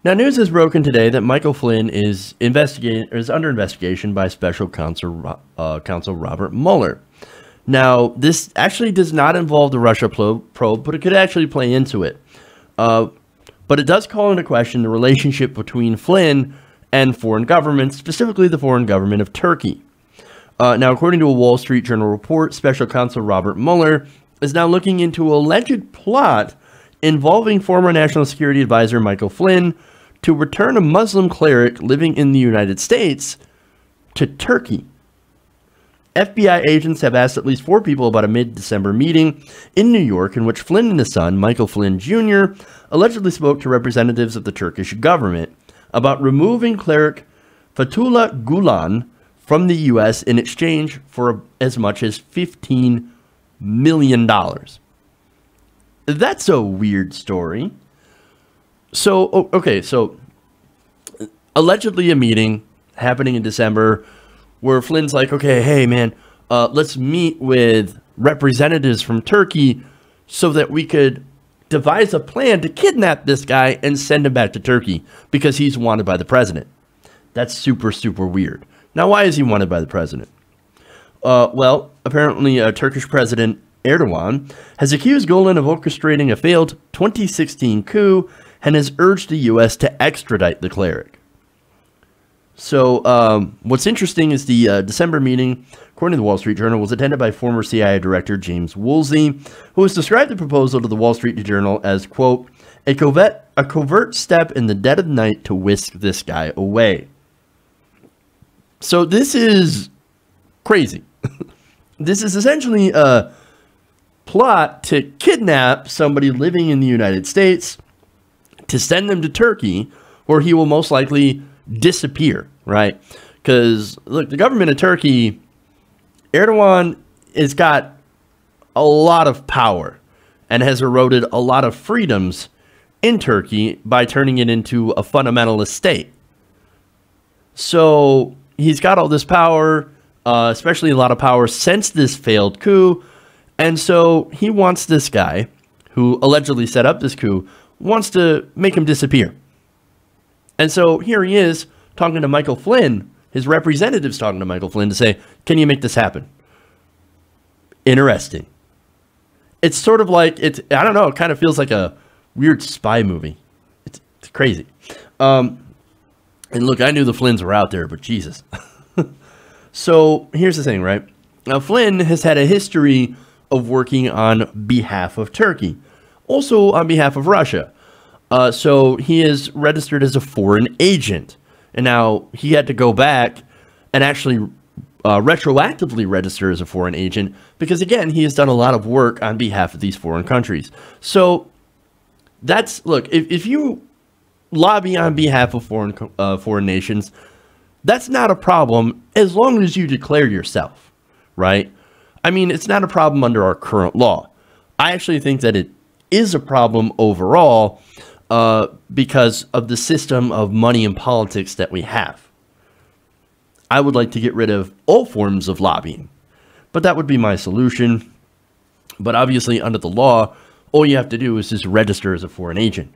Now, news has broken today that Michael Flynn is under investigation by special counsel Robert Mueller. Now, this actually does not involve the Russia probe, but it could actually play into it. But it does call into question the relationship between Flynn and foreign governments, specifically the foreign government of Turkey. Now, according to a Wall Street Journal report, special counsel Robert Mueller is now looking into an alleged plot involving former National Security Advisor Michael Flynn to return a Muslim cleric living in the United States to Turkey. FBI agents have asked at least 4 people about a mid-December meeting in New York in which Flynn and his son, Michael Flynn Jr., allegedly spoke to representatives of the Turkish government about removing cleric Fethullah Gulen from the U.S. in exchange for as much as $15 million. That's a weird story. So, okay, so allegedly a meeting happening in December where Flynn's like, okay, hey, man, let's meet with representatives from Turkey so that we could devise a plan to kidnap this guy and send him back to Turkey because he's wanted by the president. That's super, super weird. Now, why is he wanted by the president? Well, apparently Turkish President Erdogan has accused Gulen of orchestrating a failed 2016 coup and has urged the U.S. to extradite the cleric. So what's interesting is the December meeting, according to the Wall Street Journal, was attended by former CIA Director James Woolsey, who has described the proposal to the Wall Street Journal as, quote, a covert step in the dead of night to whisk this guy away. So this is crazy. This is essentially a plot to kidnap somebody living in the United States to send them to Turkey, where he will most likely disappear, right? Because, look, the government of Turkey, Erdogan has got a lot of power and has eroded a lot of freedoms in Turkey by turning it into a fundamentalist state. So he's got all this power, especially a lot of power since this failed coup. And so he wants this guy who allegedly set up this coup, wants to make him disappear. And so here he is talking to Michael Flynn, his representatives talking to Michael Flynn to say, can you make this happen? Interesting. It's sort of like, I don't know, it kind of feels like a weird spy movie. It's crazy. And look, I knew the Flynns were out there, but Jesus. So here's the thing, right? Now, Flynn has had a history of working on behalf of Turkey, also on behalf of Russia. So he is registered as a foreign agent. And now he had to go back and actually retroactively register as a foreign agent because, again, he has done a lot of work on behalf of these foreign countries. So that's, look, if you lobby on behalf of foreign nations, that's not a problem as long as you declare yourself, right? I mean, it's not a problem under our current law. I actually think that it is a problem overall because of the system of money and politics that we have. I would like to get rid of all forms of lobbying, but that would be my solution. But obviously, under the law, all you have to do is just register as a foreign agent.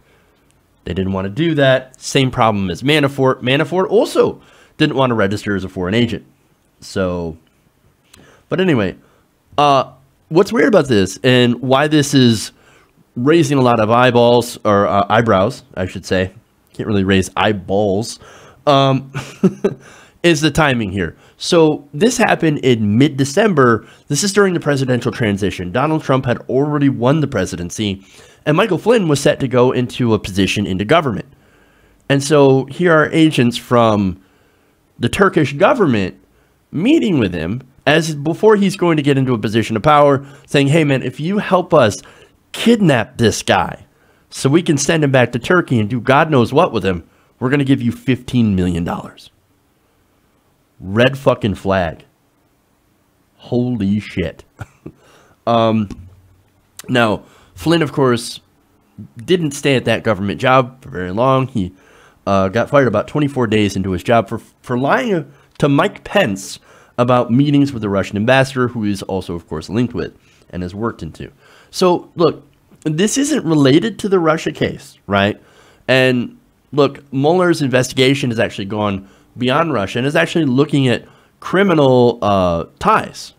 They didn't want to do that. Same problem as Manafort. Manafort also didn't want to register as a foreign agent. So, but anyway, what's weird about this and why this is raising a lot of eyeballs, or eyebrows, I should say. Can't really raise eyeballs. Is the timing here. So this happened in mid-December. This is during the presidential transition. Donald Trump had already won the presidency, and Michael Flynn was set to go into a position into government. And so here are agents from the Turkish government meeting with him as before he's going to get into a position of power, saying, hey, man, if you help us kidnap this guy so we can send him back to Turkey and do God knows what with him, we're going to give you $15 million. Red fucking flag. Holy shit. Now, Flynn, of course, didn't stay at that government job for very long. He got fired about 24 days into his job for lying to Mike Pence about meetings with the Russian ambassador, who he's also, of course, linked with and has worked into. So, look, this isn't related to the Russia case, right? And look, Mueller's investigation has actually gone beyond Russia and is actually looking at criminal ties,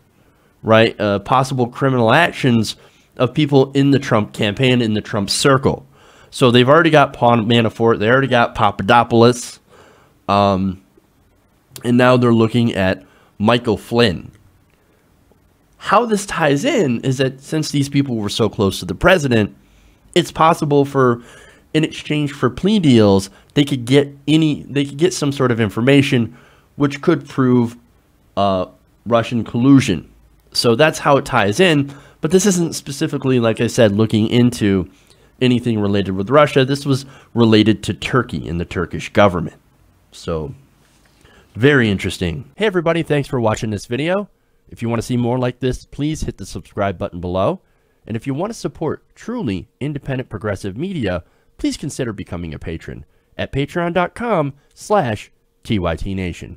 right? Possible criminal actions of people in the Trump campaign, in the Trump circle. So they've already got Manafort, they already got Papadopoulos, and now they're looking at Michael Flynn. How this ties in is that since these people were so close to the president, it's possible for, in exchange for plea deals, they could get some sort of information which could prove Russian collusion. So that's how it ties in. But this isn't specifically, like I said, looking into anything related with Russia. This was related to Turkey and the Turkish government. So very interesting. Hey everybody, thanks for watching this video. If you want to see more like this, please hit the subscribe button below. And if you want to support truly independent progressive media, please consider becoming a patron at patreon.com/TYTNation.